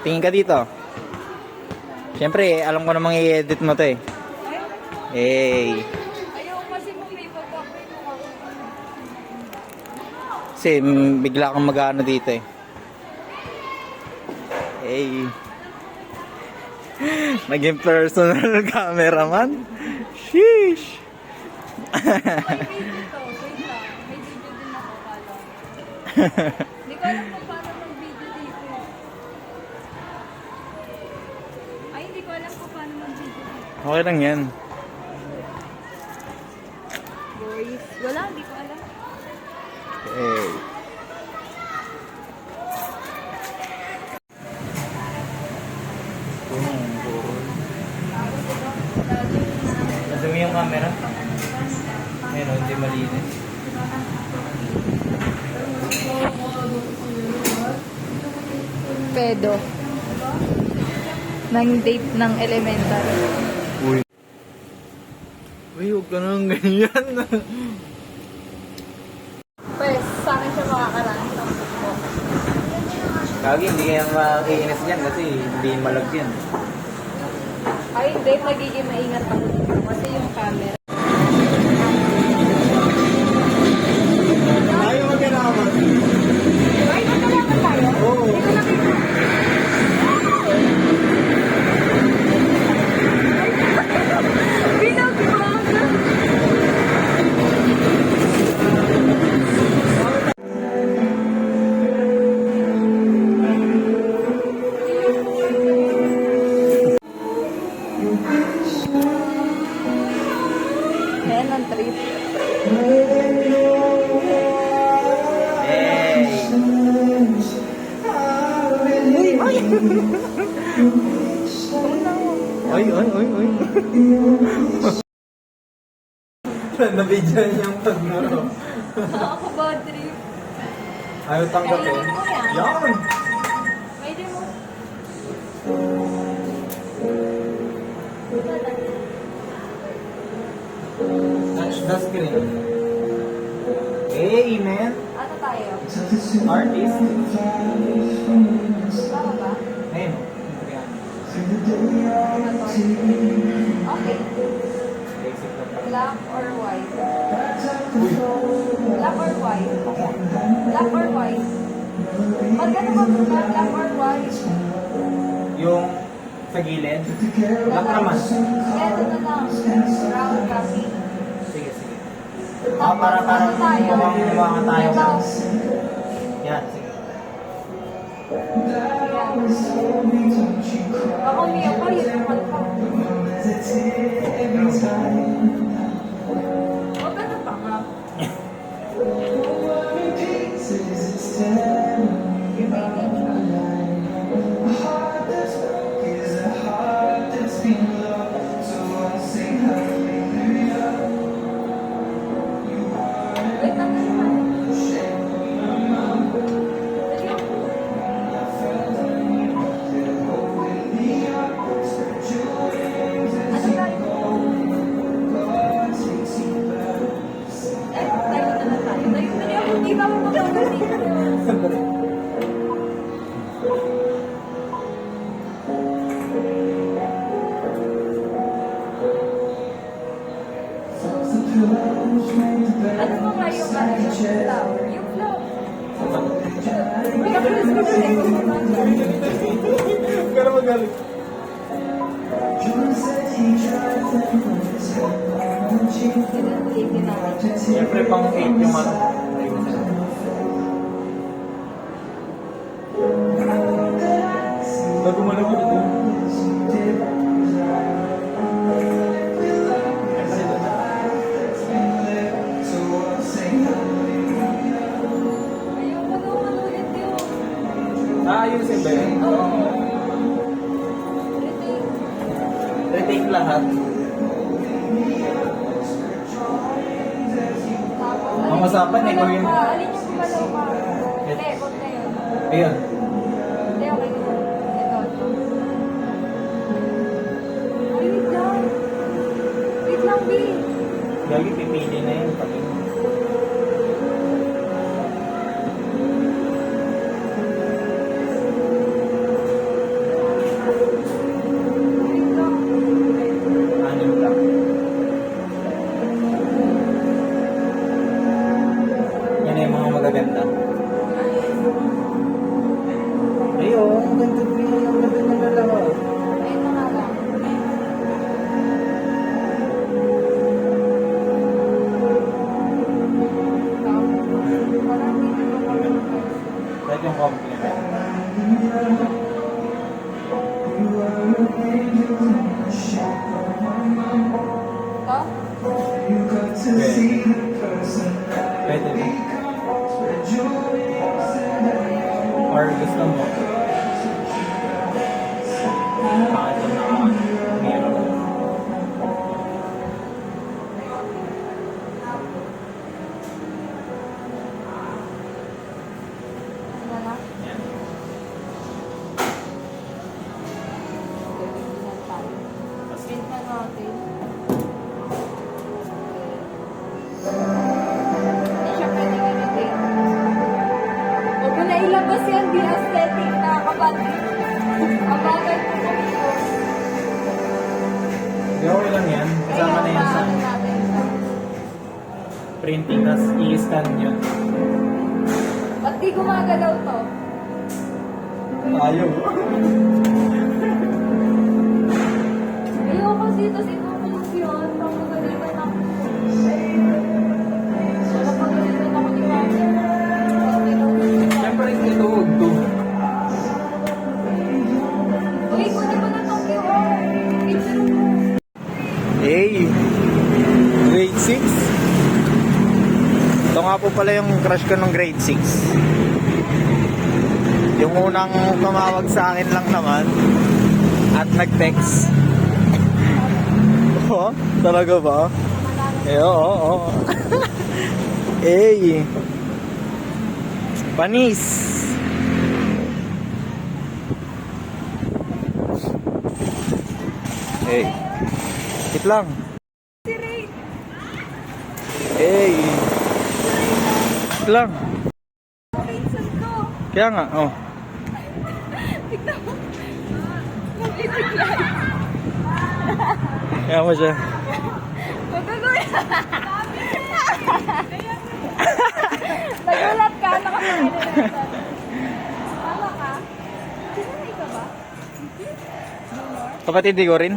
Tingin ka dito. Siyempre, alam ko namang i-edit mo to eh. Hey. Ayaw kasi mo may pagkakoy mo ako. Kasi bigla kang mag-ano dito eh. Hey. Naging personal cameraman. Sheesh. May video to. Wait lang. May video din ako kala. Hindi ko alam kung paano mag-video dito. Ay, hindi ko alam kung paano mag-video dito. Okay lang yan. Boys. Wala, hindi ko alam. Hey. Nasa mo yung camera? Ayun, hindi malinis. Pedo. Nang date ng elementary. Uy. Uy, huwag ka nang ganyan. Pues, sa akin siya makakaranas ng puso. Kagi, hindi kaya makiinis dyan kasi hindi malagyan. Ay, hindi. Magiging maingat ako dito. Kasi yung camera. Ayaw mag-ganaman. Ay, magkalaman tayo? Oo. Hindi ko nakita. Ayan ang trip. Hey. Ay, ay, ay, ay. Nabidyan niyang pag-naro. Ako bad trip. Ayaw tanggapin. Kailangan mo yan. Yan! Pwede mo. Touch the screen. Hey, man! Ano tayo? Artist. Tama ba? Ayun. Okay. Basic na pa. Black or white? Uy. Black or white? Black or white? Magkano ba black or white? Yung sa gilid. Black naman. Kaya ito na lang. Brown copy. Sige, sige. Para Ano tayo? mukhang tayo. Ito. Yan, sige. Ako niya pa, yun naman pa. Maganda pa nga. Wait, ano naman? Ano tayo? Eh, tayo na lang tayo. Tayo na lang. Hindi pa ako magkakasin. Ano mo nga yung ano yung flower? Yung flower. Pinakalis ko dun eh. Pero magaling. Siyempre pang 8 yung ano. Bago mo lang ito. Ayoko naman ulit yun. Ayusin ba yun? Oo. Retake. Retake lahat. Tapos, Ang usapan, ikaw yun. Alin yung gumalaw ka? Hindi, huwag na yun. Ayun. Hindi, okay na. Ito, ito. Ay, wait lang. Wait lang, B. Gagi, pipili na yun. Pati. ganda. Ay, oo. Ang ganda din. Ang ganda ng dalawa. Ayun na nga lang. Parang hindi ko Kahit yung compliment. ito. Pwede ba? Or gusto mo? Bakit ito na mirror? Ano na? Yan. Tingnan tayo. Print na natin. Hindi siya pwede gamitin. Huwag mo na ilabas yan, di aesthetic na kabati. Kabagay po kami po. Di okay lang yan. Kasama na yan sa Kaya natin siya. printing, tapos i-scan yun. Ba't di gumagalaw to? Ayaw. Ayoko dito, sinukulong yun. Pagpagalitan ako. Wala pagalitan ako ni Mami. Siyempre, ito huwag to. Uy, kunin mo na itong QR. Picture mo. Hey! Grade 6? Ito nga po pala yung crush ko nung grade 6. Yung unang tumawag sa akin lang naman at nag-text. Oh, talaga ba? Eh, oo, oo. Hey! Panis! Hey! Wait lang. Si Ray. Hey! Wait lang. Pinsan ko. Kaya nga, oh. Tignan mo. Nag-ibigay. Kaya mo siya. Magagulat. Nagulat ka. Nakapagalitan. Tama ka? Sinanay ka ba? Junior? Kapatid ko rin.